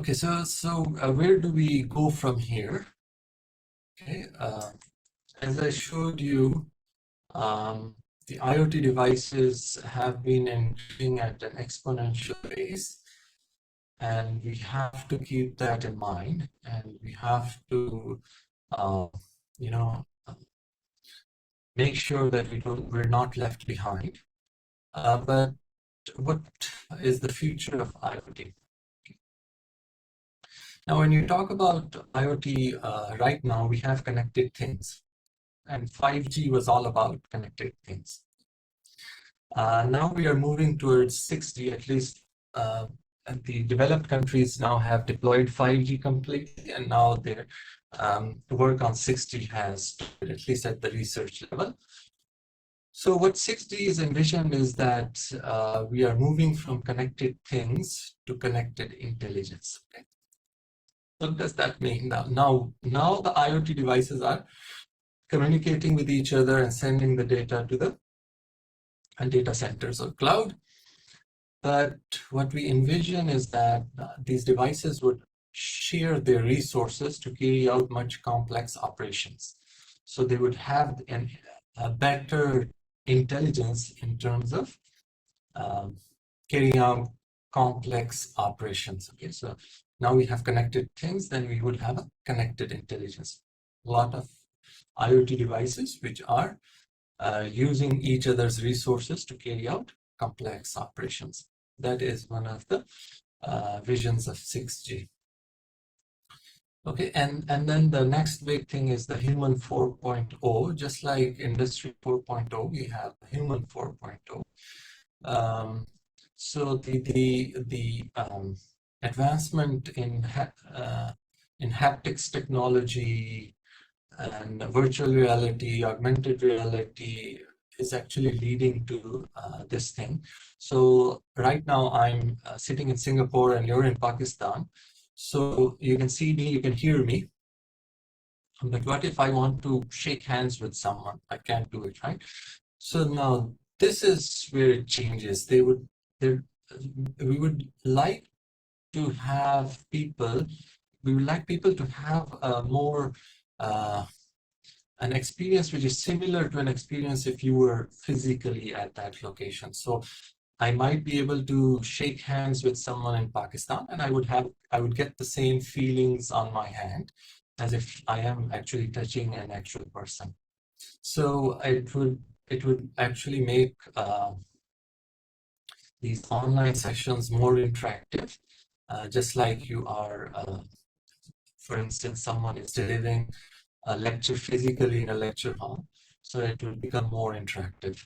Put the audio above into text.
Okay, where do we go from here? Okay, as I showed you, the IoT devices have been increasing at an exponential pace, and we have to keep that in mind, and we have to, you know, make sure that we're not left behind. But what is the future of IoT? Now, when you talk about IoT, right now we have connected things, and 5G was all about connected things. Now we are moving towards 6G, at least and the developed countries now have deployed 5G completely, and now their work on 6G has started, at least at the research level. So what 6G is envisioned is that we are moving from connected things to connected intelligence. Okay? What does that mean? Now the IoT devices are communicating with each other and sending the data to the data centers or cloud. But what we envision is that these devices would share their resources to carry out much complex operations. So they would have a better intelligence in terms of carrying out complex operations. Okay, so now we have connected things, then we would have a connected intelligence. A lot of IoT devices which are using each other's resources to carry out complex operations. That is one of the visions of 6G. Okay, and then the next big thing is the human 4.0. Just like industry 4.0, we have human 4.0. So the advancement in haptics technology and virtual reality, augmented reality is actually leading to this thing. So right now I'm sitting in Singapore and you're in Pakistan. So you can see me, you can hear me. But what if I want to shake hands with someone? I can't do it, right? So now this is where it changes. We would like to have people, we would like people to have a more an experience which is similar to an experience if you were physically at that location. So I might be able to shake hands with someone in Pakistan, and I would get the same feelings on my hand as if I am actually touching an actual person. So it would actually make these online sessions more interactive, just like you are, for instance, someone is delivering a lecture physically in a lecture hall, so it will become more interactive.